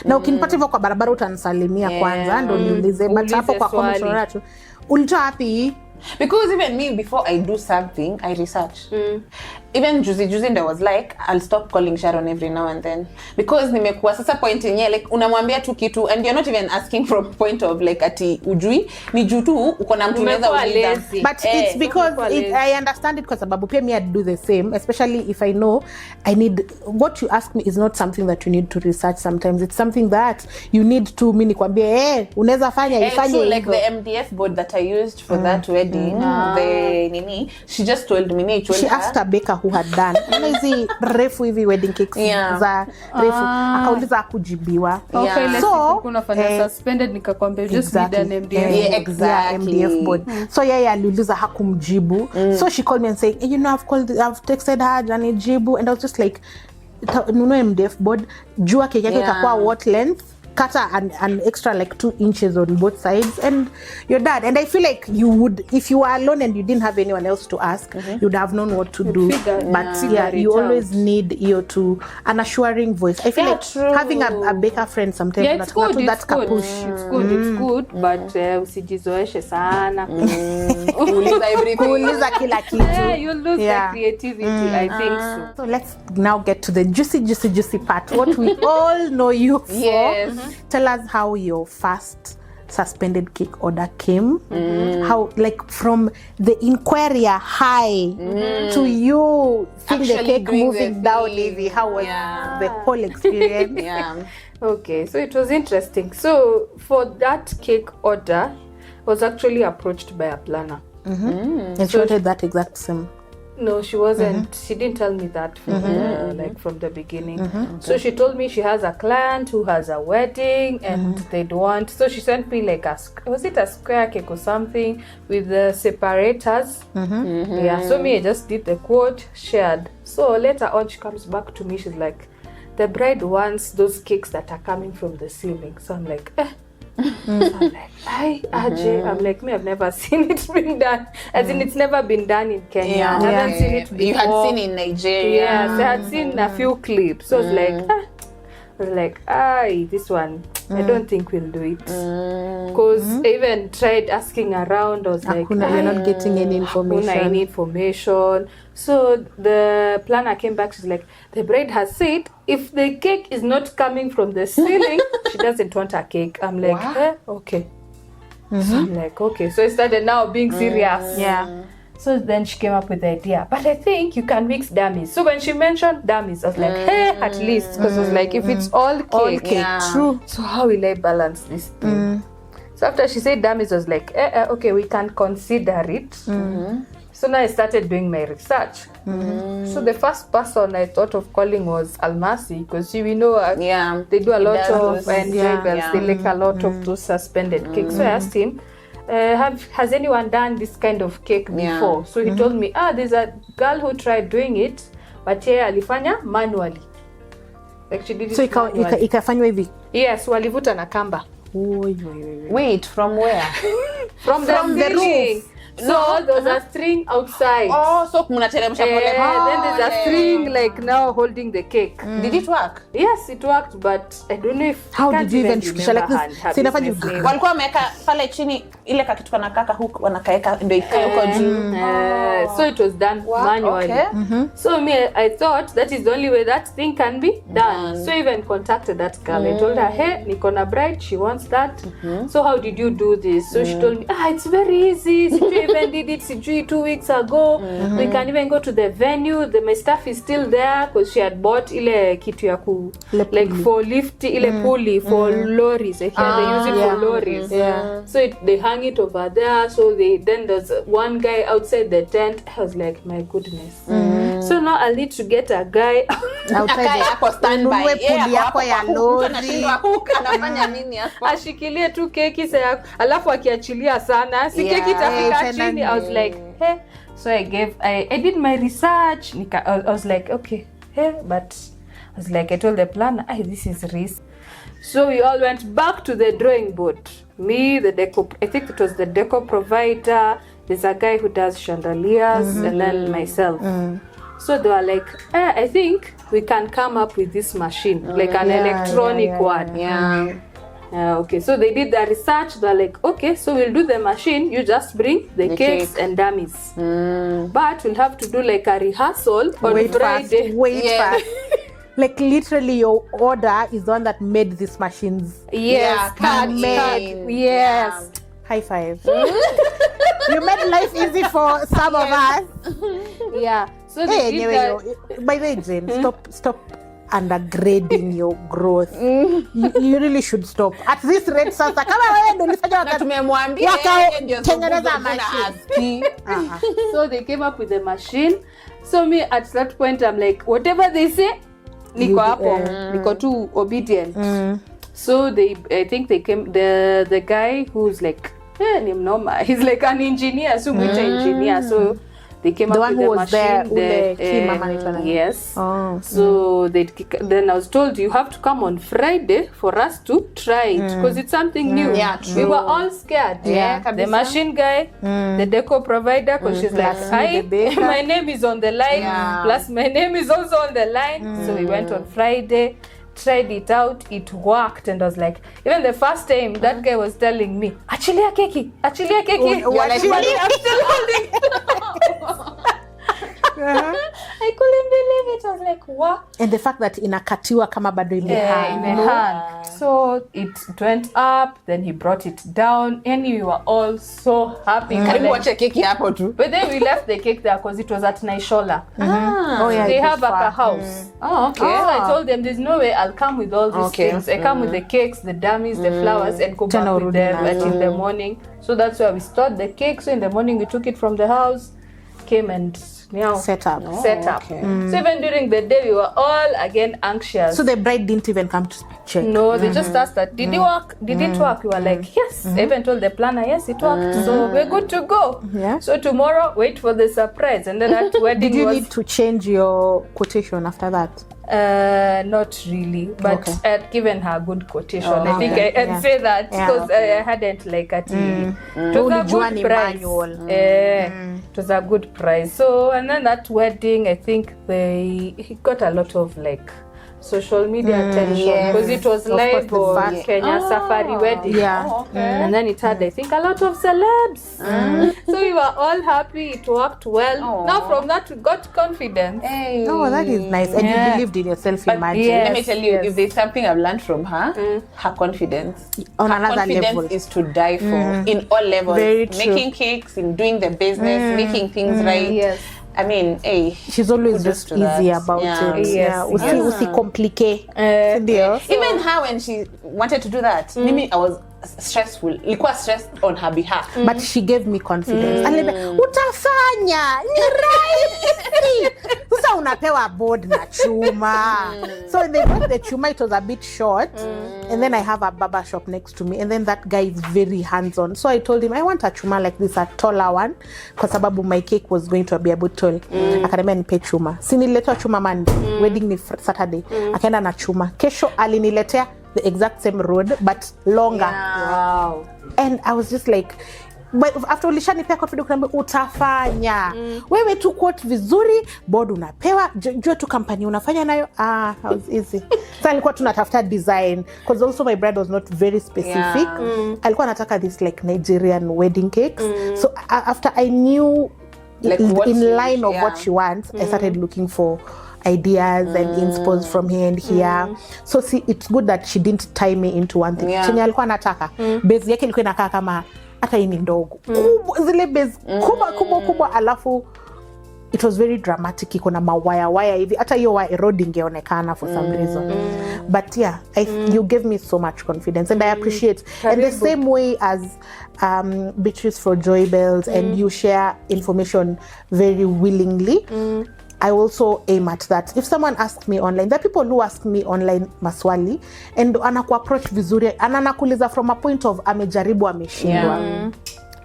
Na ukinipata hivyo kwa barabara utanisalimia kwanza ndo niulize, but hapo kwa comment tu ulitoa wapi? Because even me, before I do something, I research. Even juzi there was like, I'll stop calling Sharon every now and then. Because nimekuwa sasa point yenye, like, unamwambia tu kitu, and you're not even asking from point of like, ati ujui, ni juu tu, uko na mtu unaweza uliza. But it's because I understand it kwa sababu pia me I'd do the same, especially if I know I need, what you ask me is not something that you need to research sometimes. It's something that you need to, mimi nikwambie, unaweza fanya, ifanye hivyo. Like the MDF board that I used for that wedding, the nini, she just told me, she asked a baker who had done hizi refu hivi wedding cakes za refu, akauliza akujibiwa. So kuna fanya suspended nikakwambia just need an MDF. MDF board. So yeye aliuliza hakumjibu. So she called me and said, I've texted her anijibu, and I was just like, nuno MDF board, jua cake yake itakuwa what length? Cut an extra like 2 inches on both sides and you're done. And I feel like you would, if you were alone and you didn't have anyone else to ask, you'd have known what to do. But you always need an assuring voice. I feel like having a baker friend sometimes, it's good, it's good, but usijizoeshe sana. Kuuliza kila kitu. You lose the creativity, I think so. So let's now get to the juicy part. What we all know you for. Yes. Tell us how your first suspended cake order came. How, like, from the inquiry high to you seeing the cake moving down easy. How was the whole experience? Okay, so it was interesting. So for that cake order, I was actually approached by a planner. And she wanted that exact same. No, she wasn't. She didn't tell me that from the beginning. So she told me she has a client who has a wedding and they'd want. So she sent me like was it a square cake or something with the separators? So me, I just did the quote, shared. So later on, she comes back to me. She's like, the bride wants those cakes that are coming from the ceiling. So I'm like, So I'm like, I'm like, I've never seen it being done. As in, it's never been done in Kenya. I haven't seen it before. You had seen in Nigeria. Yes, I had seen a few clips. So I was like, this one, I don't think we'll do it. Because I even tried asking around. I was like, you're not getting any information. So the planner came back. She's like, the bride has said if the cake is not coming from the ceiling, she doesn't want a cake. I'm like, okay. So I'm like, okay. So I started now being serious. So then she came up with the idea, but I think you can mix dummies. So when she mentioned dummies, I was like, hey, at least. Because I was like, if it's all cake, true. So how will I balance this thing? So after she said dummies, I was like, okay, we can consider it. So now I started doing my research. So the first person I thought of calling was Almasi, because we know they do a lot of enjoyables. They like a lot of those suspended cakes. So I asked him, has anyone done this kind of cake before? So he told me, there's a girl who tried doing it, but alifanya manually. Like she did it manually. Ikafanywa hivi? Yes, walivuta na kamba. Wait, from where? From the roof. So there was a string outside. Oh, so mnateremsha pole. Then there's a string like now holding the cake. Did it work? Yes, it worked, but I don't know if how did you even shikisha like this? Sinafanya walikuwa wameka pale chini ile kakitu kanakaka huko wanakaeka ndio ikae huko juu. So it was done manually. So I thought that is the only way that thing can be done. So I even contacted that girl. I told her, hey, niko na bride, she wants that. So how did you do this? So she told me, it's very easy. She even did it 2 weeks ago. We can even go to the venue. My stuff is still there because she had bought ile kitu ya like for lift ile pulley for lorries. I hear they use it for lorries. So they hang it over there. So then there's one guy outside the tent. I was like, my goodness. So now I need to get a guy outside hapo standby. Pulley yako ya lori. Anafanya nini hapo? Ashikilie tu keki sasa alafu akiachilia sana si keki itafika chini. I was like, hey. So I did my research. I was like, okay, hey, but I was like, I told the planner, this is risk. So we all went back to the drawing board. Me, the deco, I think it was the deco provider. There's a guy who does chandeliers, and then myself. So they were like, I think we can come up with this machine, like an electronic one. Okay, so they did the research. They're like, okay, so we'll do the machine. You just bring the cakes and dummies. But we'll have to do like a rehearsal on Friday. Wait fast. Like literally your order is the one that made these machines. Yes, made. Yes. High five. You made life easy for some of us. Yeah. So they did that. By the way, Jane, stop undergrading your growth. You really should stop. At this rate sasa kama wewe ndio ulifanya wakati tumemwambia ndio tengeneza machine. So they came up with the machine. So me at that point I'm like, whatever they say, niko hapo, niko too obedient. So I think they came, the guy who's like, ni mnoma, he's like an engineer, so much engineer. So they came up with the machine. Yes. So then I was told you have to come on Friday for us to try it because it's something new. Yeah, true. We were all scared. The machine guy, the deco provider, because she's like, hi, my name is on the line. Plus my name is also on the line. So we went on Friday, tried it out, it worked, and I was like, even the first time that guy was telling me, achilia keki. I'm still holding I couldn't believe it. I was like, what? And the fact that inakatiwa kama bado imehang. So it went up, then he brought it down, and we were all so happy. But then we left the cake there because it was at Naishola. They have a house. Oh, okay. So I told them there's no way I'll come with all these things. I come with the cakes, the dummies, the flowers, and go back with them in the morning. So that's why we stored the cake. So in the morning we took it from the house, came and set up. So even during the day we were all again anxious. So the bride didn't even come to check. No, they just asked that, did it work? Did it work? We were like, yes. I even told the planner, yes, it worked. So we're good to go. So tomorrow, wait for the surprise. And then at wedding did you need to change your quotation after that? Not really, but I had given her a good quotation. I think I'd say that because I hadn't like at it was a good price. It was a good price. So and then that wedding, I think he got a lot of like social media attention because it was live on Kenya Safari wedding. And then it had, I think, a lot of celebs. So we were all happy. It worked well. Now from that we got confidence. Oh, that is nice. And you believed in yourself, imagine. Let me tell you, if there's something I've learned from her, her confidence. On her another confidence level is to die for in all levels. Very true. Making cakes, in doing the business, making things right. I mean, she's always just easy about it. Usi complicate. Even her when she wanted to do that, Mimi, I was stressful. Ilikuwa stressed on her behalf. But she gave me confidence. Aliniambia utafanya, ni rahisi. Sasa unapewa board na chuma. So when they got the chuma, it was a bit short. And then I have a barber shop next to me. And then that guy is very hands-on. So I told him, I want a chuma like this, a taller one. Kwa sababu my cake was going to be a bit tall. Akaniambia nipe chuma. Siniletea chuma Monday. Wedding ni Saturday. Akaenda na chuma. Kesho aliniletea the exact same road but longer. Wow. And I was just like, but after ulishanipea confidence kwamba utafanya. Wewe tu quote vizuri, board unapewa, jua tu company unafanya nayo. That was easy. So alikuwa tunatafuta design because also my bride was not very specific. Alikuwa anataka this like Nigerian wedding cakes. So after I knew like in line of what she wants, I started looking for ideas and inspos from here and here. So see, it's good that she didn't tie me into one thing. Chenye alikuwa anataka base yake ilikuwa inakaa kama hata hii ni ndogo. Zile base kubwa alafu it was very dramatic, iko na mawaya hivi, hata hiyo wire road ingeonekana for some reason. But yeah, you gave me so much confidence and I appreciate. And the same way as Beatrice for Joy Bells, and you share information very willingly. I also aim at that. If someone asks me online, there are people who ask me online maswali and anaku approach vizuri, anakuuliza from a point of amejaribu ameshindwa.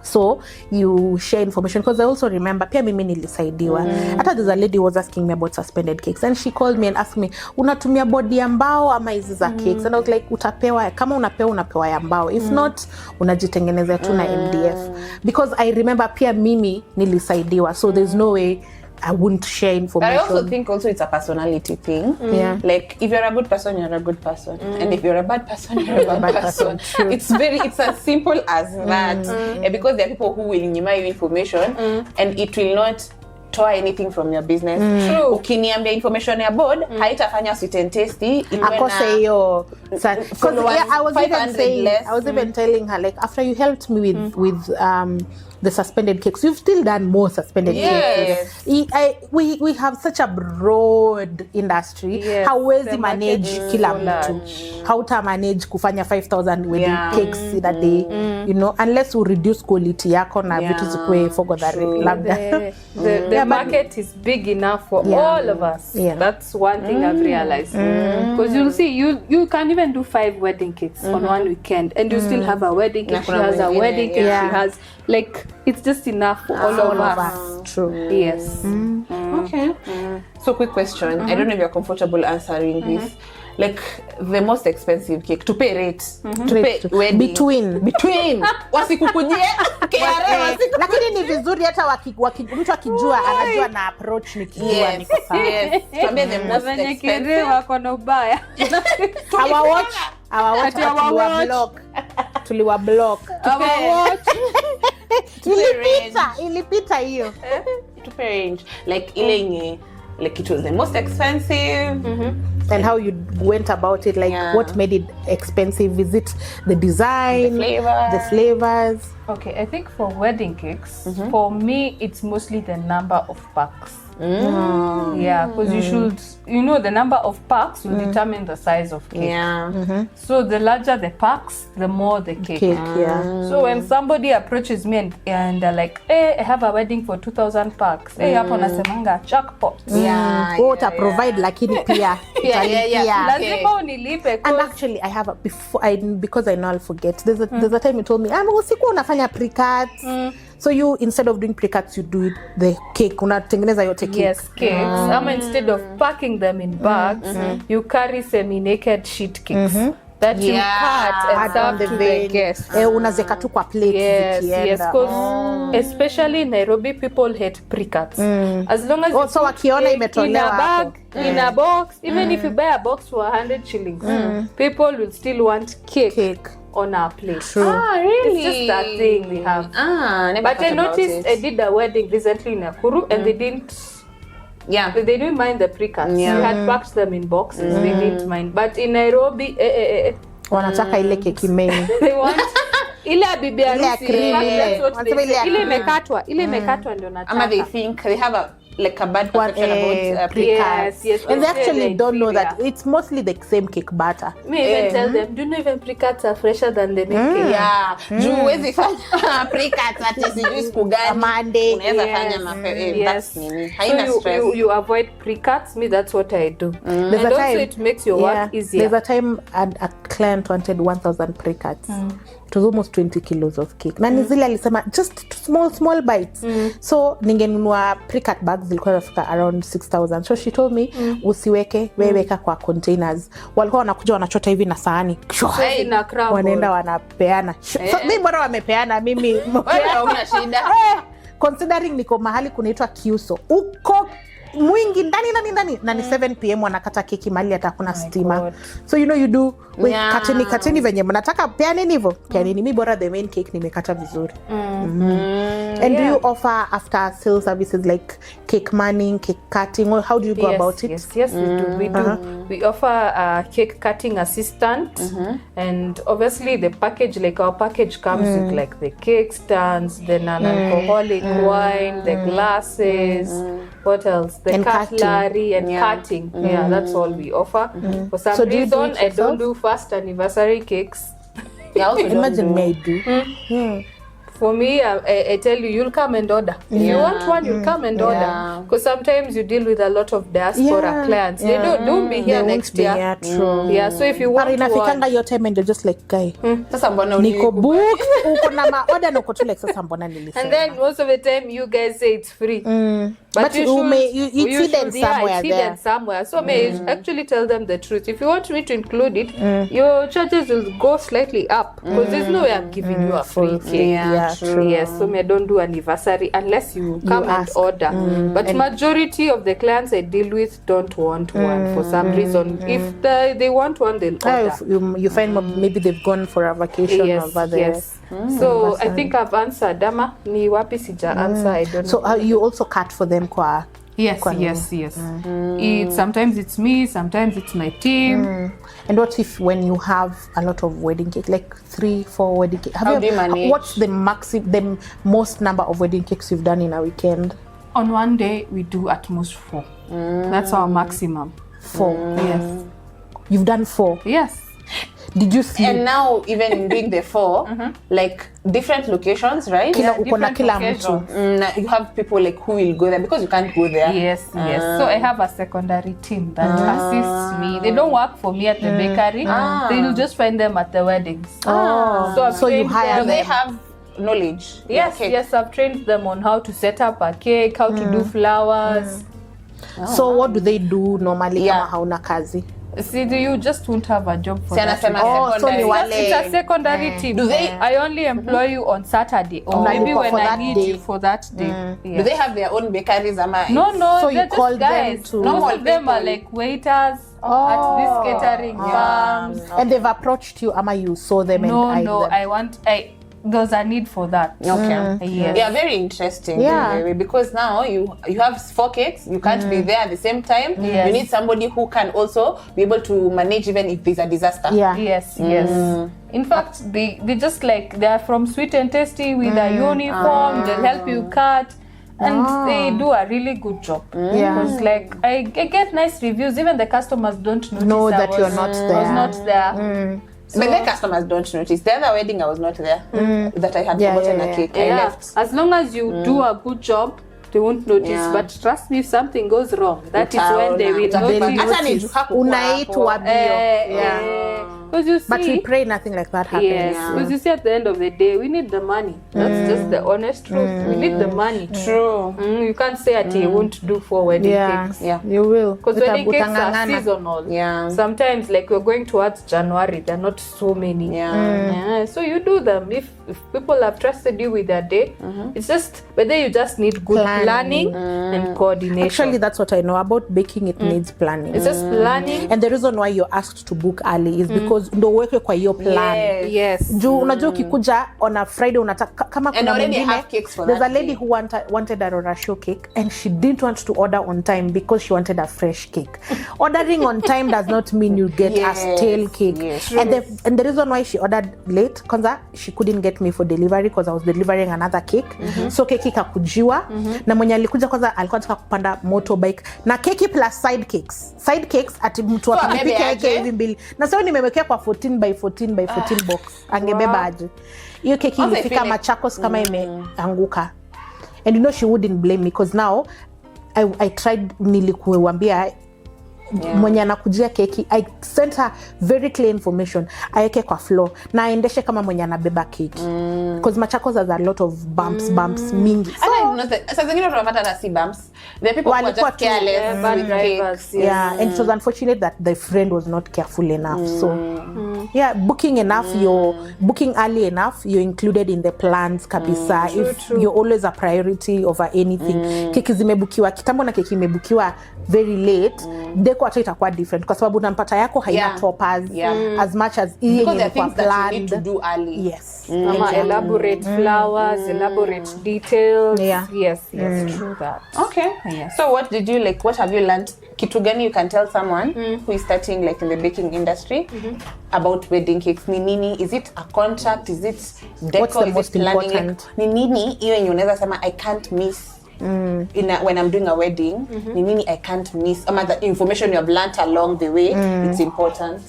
So you share information because I also remember pia mimi nilisaidiwa. Hata there's a lady who was asking me about suspended cakes and she called me and asked me, unatumia bodi ya mbao ama hizi za cakes? And I was like, utapewa, kama unapewa ya mbao, if not unajitengeneza tu na MDF. Because I remember pia mimi nilisaidiwa, so there's no way I wouldn't share information. But I also think it's a personality thing. Like if you're a good person, you're a good person. And if you're a bad person, you're a bad person. It's as simple as that. And because there are people who will give you information and it will not toa anything from your business. True. Ukiniambia information ya board, haitafanya sweet and tasty. Akose hiyo. I was even telling her, like, after you helped me with the suspended cakes, you've still done more suspended cakes. We have such a broad industry. Hauwezi manage kila mtu. Hauta manage kufanya 5,000 wedding cakes in a day, you know, unless you reduce quality yako na vitu zikwe fogodhari labda. The market is big enough for all of us. That's one thing I've realized. Because you'll see, you can even do 5 wedding cakes on one weekend and you still have a wedding cake. She has a wedding cake. She has, like, it's just enough for all of us. True. Yes. Okay. So quick question. I don't know if you're comfortable answering this. Like the most expensive cake to pay rate, to pay wedding between wasikukujie KRA lakini ni vizuri hata mtu akijua anajua na approach ni kijua ni sawa. Yes. Tuambie the most expensive wako na ubaya. Our watch tuliwa block ilipita hiyo to pay range like ile yenye like it was the most expensive. And how you went about it, like what made it expensive? Is it the design, the flavors? Okay, I think for wedding cakes, for me, it's mostly the number of packs. Yeah, because you should, you know, the number of packs will determine the size of cake. So the larger the packs, the more the cake. So when somebody approaches me and they're like, hey, I have a wedding for 2,000 packs. Hey, hapo nasemanga jackpot. What provide lakini pia. Lazima unilipe. And actually I have because I know I'll forget. There's a time you told me, usiku unafanya pre-cuts. So you, instead of doing pre-cuts, you do the cake. Unatengeneza yote cake. Yes, cakes. Instead of packing them in bags, you carry semi-naked sheet cakes that you cut and serve to the guests. Unazeka tu kwa plate. Yes, because especially in Nairobi, people hate pre-cuts. As long as so wakiona imetolewa hapo. In a box, even if you buy a box for 100 shillings, people will still want cake on our plate. True. Really? It's just that thing we have. But I noticed I did a wedding recently in Nakuru and they didn't mind the pre-cuts. We had packed them in boxes. They didn't mind. But in Nairobi, wanataka ile keki main. They want ile bibi harusi. Ile ile imekatwa ndio nataka. Ama they think they have like a bad perception about pre-cuts. Yes, And they actually like don't know inferior. that it's mostly the same cake batter. Me even tell them, do you know even pre-cuts are fresher than the main cake? Yeah. Juu huwezi fanya pre-cuts ati sijui siku gani. Monday. Unaweza fanya mapema. That's nini. So Haina stress. you avoid pre-cuts. Me, that's what I do. And There's a also time, it makes your work easier. There's a time a client wanted 1,000 pre-cuts. It was almost 20 kilos of cake. Na nizile alisema just small bites. So ningenunua pre-cut bags zilikuwa zinafika around 6,000. So she told me usiweke, weka kwa containers. Walikuwa wanakuja wanachota hivi na sahani. Na crumble. Wanaenda wanapeana. So mimi bora wamepeana mimi. Wewe hauna shida. Considering niko mahali kunaitwa Kiuso. Uko mwingi ndani na ni 7 pm wanakata keki mali hata kuna stima. So you do kateni venye mnataka peaneni hivyo. Peaneni mimi bora the main cake nimekata vizuri. And do you offer after sales services like cake manning, cake cutting, or how do you go about it? Yes, we do. We do. We offer a cake cutting assistant, and obviously the package, like our package comes with like the cake stands, the non-alcoholic wine, the glasses, what else? The And cutlery and cutting. Yeah, that's all we offer. For some So do you do reason, it I yourself? don't do first anniversary cakes. Yeah, also don't Imagine do. me do. For me, I tell you, you'll come and order. If you want one, you'll come and order. Because sometimes you deal with a lot of diaspora clients. They don't be here next year. True. Yeah, so if you want But inafikanga one, your time and you're just like, guy, Sasa mbona niko booked, uko na maorder na uko tu like sasa mbona nilisema. and then most of the time you guys say it's free. But you you should, may- you- it's hidden somewhere it's hidden there. somewhere. So may actually tell them the truth. If you want me to include it, your charges will go slightly up. Because there's no way I'm giving you a free cake. Yeah, true. Yes, so I don't do anniversary unless you come and ask. order. But majority of the clients I deal with don't want one for some reason. If they want one, they'll order. You find maybe they've gone for a vacation over there. Yes. So I think I've answered. Dama, ni wapi sija answer? I don't know. So you also cut for them kwa Yes. Sometimes it's me, sometimes it's my team. And what if when you have a lot of wedding cake, like 3-4 wedding cake? How do you manage? What's the most number of wedding cakes you've done in a weekend? On one day, we do at most 4. That's our maximum. 4. Yes. You've done 4. Yes. Did you sleep? And now even in doing the 4, like different locations, right? Uko na different kila locations. mtu. You have people like who will go there because you can't go there. Yes. So I have a secondary team that assists me. They don't work for me at the bakery. They'll just find them at the weddings. So I've So you trained hire them. Do they have knowledge? Yes, Okay. yes, I've trained them on how to set up a cake, how to do flowers. So what do they do normally Yeah. kama hauna kazi? See, you just won't have a job for Si that. anasema Oh, so ni secondary. wale- It's a secondary team. Do they- I only employ you on Saturday or maybe Unalipwa when for I that need day. you for that day. Do they have their own bakeries? Ama No, So they're you just call them guys. to- Most Normal of them are people. like waiters at this catering firms. And they've approached you ama you saw them and eyed No, them? there's a need for that. Okay. Yes. Yeah, very interesting. Yeah. Very, because now you have 4 cakes, you can't be there at the same time. Yes. You need somebody who can also be able to manage even if there's a disaster. Yeah. Yes. In fact, they just like they are from Sweet and Tasty with a uniform. They'll help you cut, and they do a really good job. Yeah. Because like I get nice reviews. Even the customers don't notice Know I that you're was- not I was there. not there. But the customers don't notice. The other wedding I was not there. That I had Yeah, forgotten yeah, a yeah. cake. I Yeah, left. as long as you do a good job, they won't notice. Yeah. But trust me, if something goes wrong, that is when they will Utaona. notice. Hata ni hakukuwa Unaitwa hapo. bio. Because you But we see, pray nothing like that happens. yes, because you see, at the end of the day, we need the money. That's just the honest truth. We need the money. True. You can't say that you won't do 4 wedding Yeah. cakes. Yeah. You will. Because wedding cakes are Utangangana. seasonal. Yeah. Sometimes, like we're going towards January, there are not so many. Yeah. So you do them. If people have trusted you with their day, it's just, but then you just need good planning and coordination. Actually, that's what I know about baking. It needs planning. It's just planning. And the reason why you're asked to book early is because ndo uwekwe kwa hiyo plan. Yes. Juu unajua ukikuja on a Friday unataka kama kuna mwingine, there's a lady who wanted a rorasho cake and she didn't want to order on time because she wanted a fresh cake. Ordering on time does not mean you get a stale cake. And the reason why she ordered late, kwanza she couldn't get me for delivery because I was delivering another cake. So keki ikakujiwa na mwenye alikuja kwanza alikuwa anataka kupanda motorbike na keki plus side cakes ati mtu akipika yake hivi mbili. Na sasa nimemwekea kwa 14 by 14 by 14 box. Angebeba aje. Hiyo keki ilifika Machakos kama imeanguka. And you know she wouldn't blame me because now I tried, nilikuambia mwenye anakujia keki, I sent her very clear information, aeke kwa floor na aendeshe kama mwenye anabeba keki because Machakos has a lot of bumps mingi. Sasa zingine tunapata na si bumps, the people who are just careless, bad drivers. And it was unfortunate that the friend was not careful enough. So booking enough, you're booking early enough, you're included in the plans kabisa. If you're always a priority over anything. Keki zimebukiwa kitambo na keki imebukiwa very late, deko hata itakuwa different kwa sababu unampata yako haina toppers as much as yenye kwa planned. You need to do early. Yes. Elaborate flowers, elaborate details. Yes, true that. Okay. So what did you like? What have you learned? Kitu gani you can tell someone who is starting like in the baking industry about wedding cakes? Ni nini? Is it a contract? Is it deco? What's the most important? Like, ni nini hiyo yenye unaweza sema I can't miss when I'm doing a wedding? Ni nini I can't miss? The information you have learned along the way, it's important.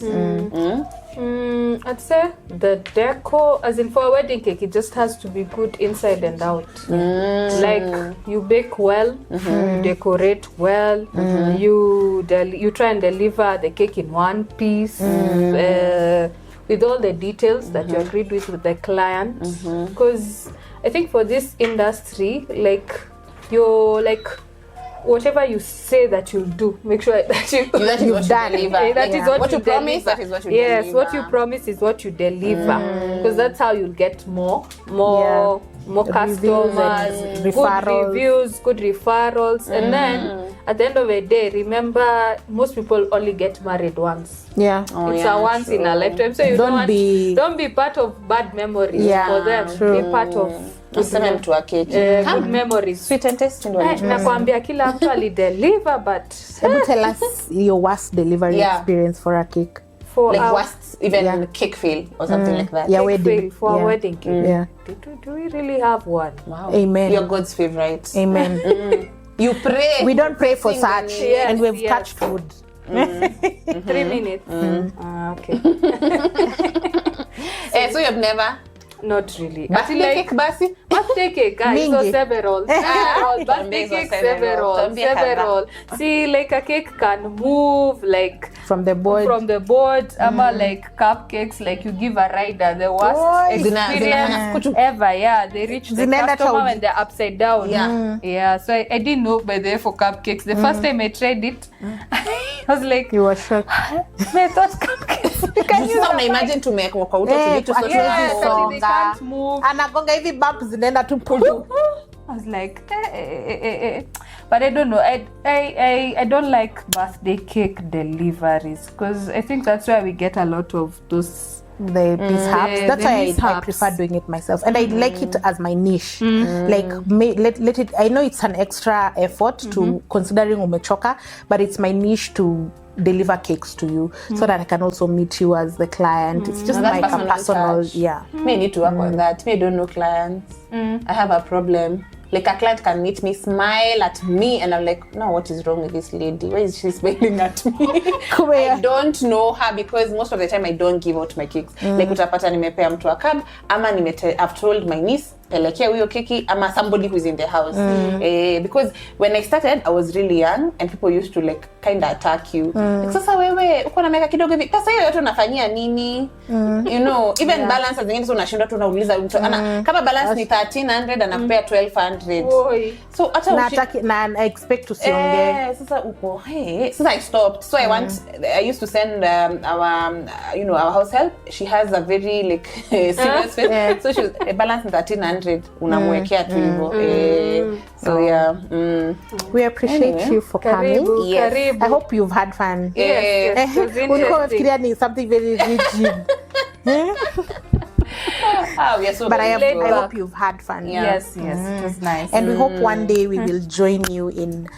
I'd say the deco, as in for a wedding cake, it just has to be good inside and out. Like you bake well, you decorate well, you try and deliver the cake in one piece with all the details that you agreed with the client. Because I think for this industry, like you're like, whatever you say that you'll do, make sure that you've done. That is what you promise. That is what you deliver. Yes, what you promise is what you deliver. Because that's how you'll get more customers, good reviews, good referrals, and then at the end of the day, remember, most people only get married once. It's a once in a lifetime. So you don't be part of bad memories for them. Be part of good memories. Sweet and tasty. Nakwambia kila mtu alideliver, but tell us your worst delivery experience for a cake. For like worst even cake fail or something like that. Wedding for a wedding cake. Do we really have one? Wow. Amen. You're God's favorite. Amen. You pray. We don't pray for such, and we've touched food. 3 minutes. Okay. So you've never? Not really. Birthday cake basi? Birthday cake, guys. So several. Birthday cake, several. See, like a cake can move like from the board. Ama like cupcakes, like you give a rider the worst experience ever. They reach the customer when they're upside down. So I didn't know by the way for cupcakes. The first time I tried it, I was like, you were shocked. I thought cupcakes. Can you imagine to make walk out they can't move. Anagonga hivi bump zinaenda tu puju. I was like, but I don't know. I don't like birthday cake deliveries because I think that's where we get a lot of those mishaps. That's why I prefer doing it myself, and I like it as my niche. Like let it. I know it's an extra effort to considering umechoka, but it's my niche to deliver cakes to you so that I can also meet you as the client. It's just like a personal Me need to work on that. Me don't know clients. I have a problem. Like a client can meet me, smile at me, and I'm like, no, what is wrong with this lady? Why is she smiling at me? I don't know her because most of the time I don't give out my cakes. Like utapata nimepea mtu wa cab, ama I've told my niece pelekea huyo keki, ama somebody who's in the house. Because when I started, I was really young and people used to like kind of attack you. Like, sasa wewe uko na miaka kidogo hivi, pesa hiyo yote unafanyia nini? You know, even balance zingine so unashinda tu unauliza mtu kama balance ni 1300 anakupea 1200. So hata I expect to siongee. Sasa uko sasa I stopped. So I used to send our house help. She has a very like serious face. So she was balance 1300 100 unamwekea tu hivyo. So yeah. We appreciate you for coming. Yes. I hope you've had fun. Yes, it was Unafikiria ni something very rigid. We are so But I grateful. hope you've had fun. Yes, it was nice. And we hope one day we will join you in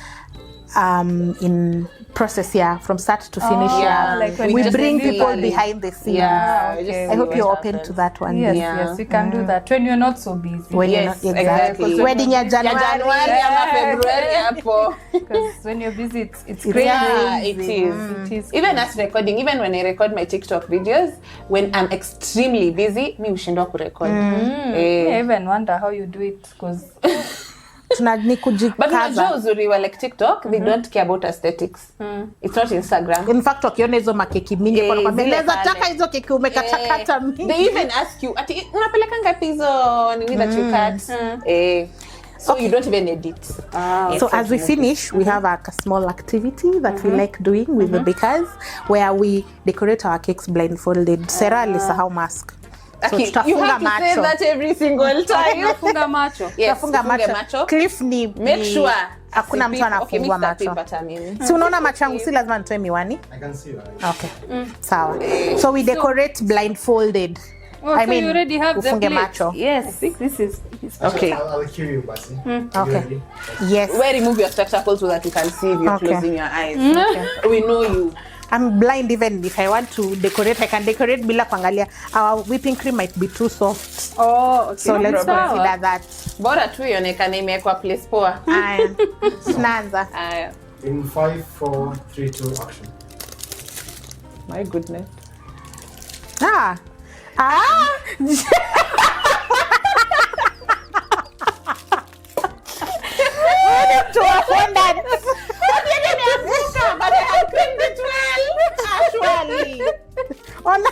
process here from start to finish. like when we just bring see people early. behind the scenes. Okay. I hope you're open to that one Yes, day. we can do that when you're not so busy. When you're Yes, not, exactly. exactly. Wedding ya Ya January. January ama February hapo. Because when you're busy, it's crazy. Yeah, it is. Even as recording, even when I record my TikTok videos, when I'm extremely busy, mi ushindwa kurecord. I even wonder how you do it because Ni But unajua kujikaza. uzuri wa like TikTok, they don't care about aesthetics. It's not Instagram. In fact, wakiona hizo makeki mingi kwa kwamba zile naweza pale. taka hizo keki umekatakata mingi. They even ask you, ati unapeleka ngapi hizo nini that you cut? So you don't even edit. So as we finish, we have a small activity that we like doing with the bakers, where we decorate our cakes blindfolded. Sarah alisahau mask. So Okay, you tutafunga have to say macho. that every single time. funga macho. Yes, Tutafunga tufunge macho. Cliff ni Make sure hakuna mtu anafungua macho. Si unaona macho yangu, si lazima nitoe miwani. I can see you. Okay. Sawa. So we decorate blindfolded. Oh, I so mean, you already have the ufunge plate. macho. Yes, I think this is Okay. I'll cue you, Basi. Okay. Yes. Where remove your spectacles so that you can see if you're Okay. closing your eyes. We know you. I'm blind. Even if I want to decorate, I can decorate bila kuangalia. Our whipping cream might be too soft. Oh, okay. So let's consider that. Bora tu ionekane imewekwa place poa. Aya. Tunaanza. Aya. In 5, 4, 3, 2, action. My goodness. Ah. To offend. But I have creamed it well. Actually. Ona.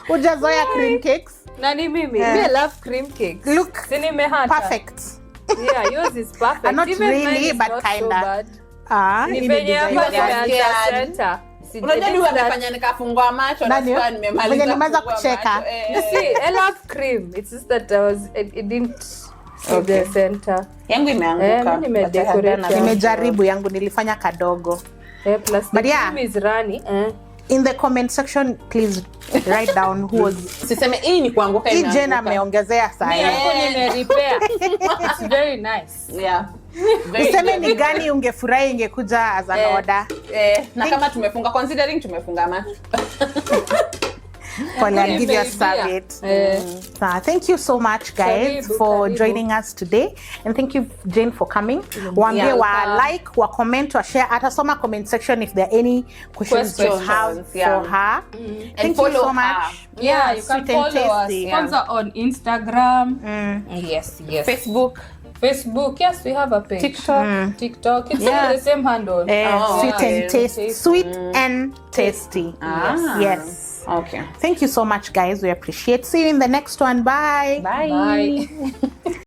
Ujazoea cream cakes? Nani mimi? Me, I love cream cakes. Look, Sini mehata. perfect. Yeah, yours is perfect. Not Even really, mine is but not kinda. so bad. Ni Ni venye design hapa yake. nimeanza center. Unajua ni wamefanya nikafungua macho na Nani? sikuwa nimemaliza. Venye nimeanza kufungua kucheka. macho. You see, I love cream. It's just that it didn't see the center. Yangu imeanguka. Mimi nimedecorate. Nimejaribu yangu, nilifanya kadogo. Plus the But yeah. cream is runny. In the comment section, please write down who was. Siseme hii ni kuanguka Hii imeanguka. Jen ameongezea Me, sana. yangu nime-repair. It's very nice. Yeah. Very Useme good. ni gani ungefurahi ingekuja as an order. Na kama tumefunga, considering tumefunga macho. Paul, I'll give you a Nimeibia. serviette. Thank you so much, guys, Karibu, for karibu. joining us today, and thank you, Jane, for coming. Waambie wa like, wa comment, wa share. Atasoma comment section if there are any questions you have yeah. for her. And Thank you follow so her. much. Yeah, you Sweet can and follow us. tasty. Kwanza on Instagram. Yes. Facebook, yes, we have a page. TikTok. It's all the same handle. Sweet and yeah. tasty. Sweet and tasty. Yes. Okay. Thank you so much, guys. We appreciate. See you in the next one. Bye. Bye. Bye.